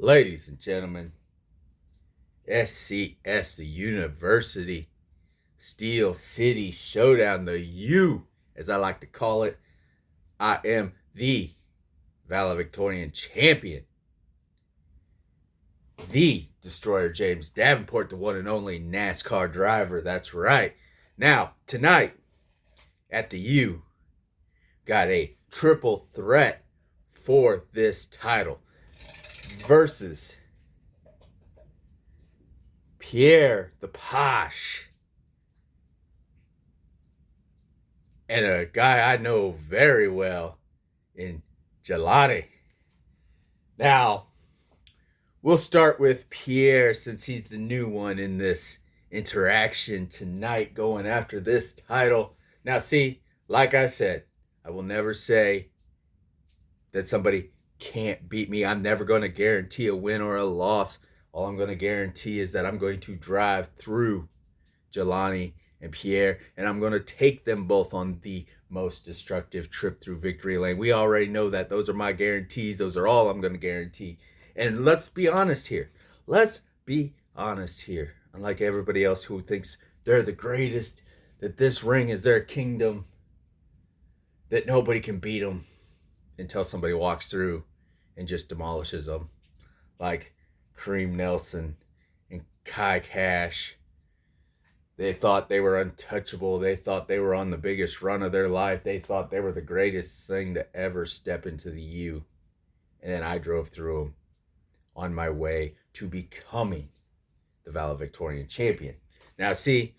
Ladies and gentlemen, SCS The University Steel City Showdown, the U, as I like to call it. I am the valedictorian champion, the Destroyer James Davenport, the one and only NASCAR driver. That's right. Now, tonight at the U, got a triple threat for this title versus Pierre the Posh and a guy I know very well in Jelani. Now, we'll start with Pierre since he's the new one in this interaction tonight going after this title. Now, see, like I said, I will never say that somebody can't beat me. I'm never going to guarantee a win or a loss. All I'm going to guarantee is that I'm going to drive through Jelani and Pierre, and I'm going to take them both on the most destructive trip through victory lane. We already know that. Those are my guarantees. Those are all I'm going to guarantee. And let's be honest here. Let's be honest here. Unlike everybody else who thinks they're the greatest, that this ring is their kingdom, that nobody can beat them until somebody walks through and just demolishes them. Like Kareem Nelson and Kai Cash. They thought they were untouchable. They thought they were on the biggest run of their life. They thought they were the greatest thing to ever step into the U. And then I drove through them on my way to becoming the valedictorian champion. Now, see,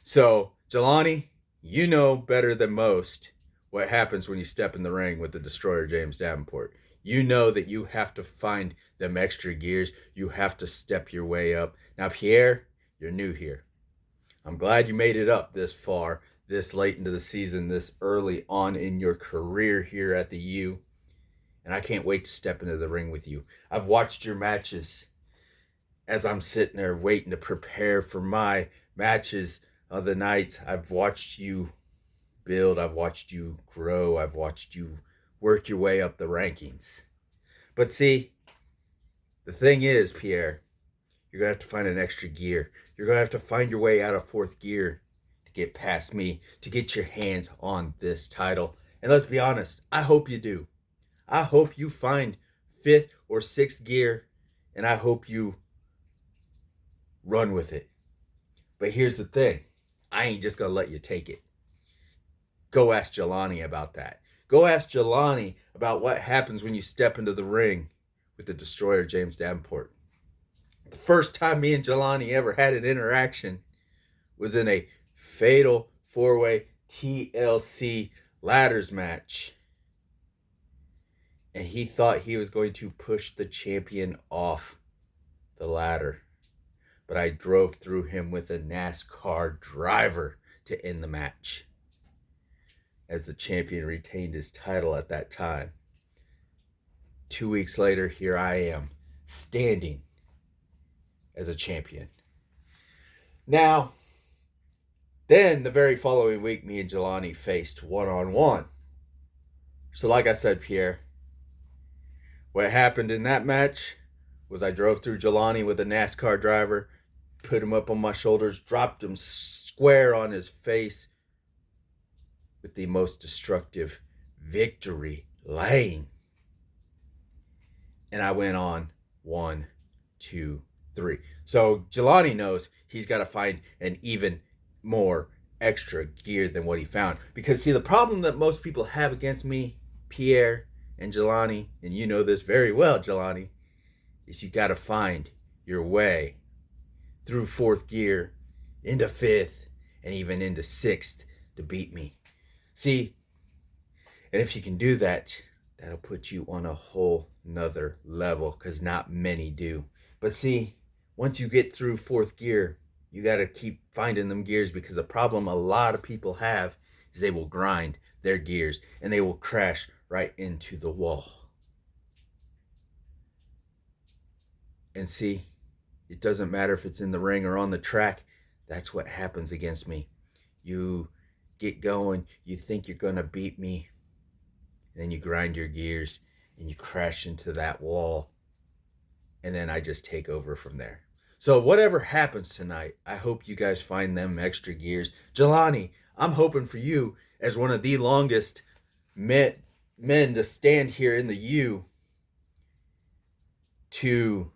so Jelani, you know better than most what happens when you step in the ring with the Destroyer James Davenport. You know that you have to find them extra gears. You have to step your way up. Now, Pierre, you're new here. I'm glad you made it up this far, this late into the season, this early on in your career here at the U. And I can't wait to step into the ring with you. I've watched your matches as I'm sitting there waiting to prepare for my matches of the nights. I've watched you build. I've watched you grow. I've watched you work your way up the rankings. But see, the thing is, Pierre, you're going to have to find an extra gear. You're going to have to find your way out of fourth gear to get past me, to get your hands on this title. And let's be honest, I hope you do. I hope you find fifth or sixth gear, and I hope you run with it. But here's the thing. I ain't just going to let you take it. Go ask Jelani about that. Go ask Jelani about what happens when you step into the ring with the Destroyer James Davenport. The first time me and Jelani ever had an interaction was in a fatal four-way TLC ladders match. And he thought he was going to push the champion off the ladder. But I drove through him with a NASCAR driver to end the match, as the champion retained his title at that time. 2 weeks later, here I am, standing as a champion. Now, then the very following week, me and Jelani faced one-on-one. So like I said, Pierre, what happened in that match was I drove through Jelani with a NASCAR driver, put him up on my shoulders, dropped him square on his face with the most destructive victory lane. And I went on 1, 2, 3. So Jelani knows he's got to find an even more extra gear than what he found. Because see, the problem that most people have against me, Pierre and Jelani, and you know this very well, Jelani, is you got to find your way through fourth gear, into fifth, and even into sixth to beat me. See, and if you can do that, that'll put you on a whole nother level, because not many do. But see, once you get through fourth gear, you got to keep finding them gears, because the problem a lot of people have is they will grind their gears and they will crash right into the wall. And see, it doesn't matter if it's in the ring or on the track. That's what happens against me. You get going, you think you're going to beat me, and then you grind your gears and you crash into that wall. and then I just take over from there. So whatever happens tonight, I hope you guys find them extra gears. Jelani, I'm hoping for you as one of the longest men to stand here in the U to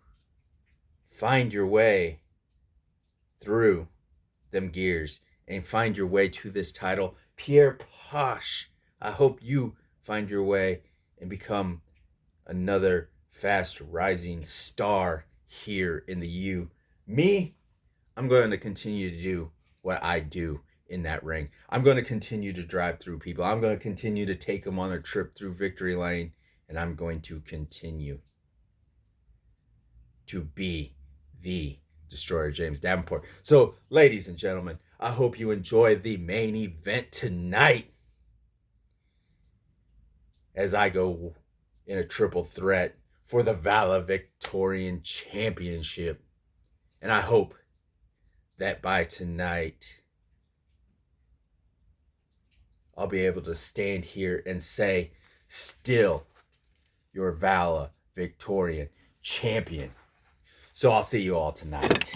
find your way through them gears and find your way to this title. Pierre Posh, I hope you find your way and become another fast rising star here in the U. Me, I'm going to continue to do what I do in that ring. I'm going to continue to drive through people. I'm going to continue to take them on a trip through victory lane, and I'm going to continue to be the Destroyer James Davenport. So, ladies and gentlemen, I hope you enjoy the main event tonight as I go in a triple threat for the VALEDICTORIAN Championship. And I hope that by tonight, I'll be able to stand here and say, still your VALEDICTORIAN champion. So I'll see you all tonight.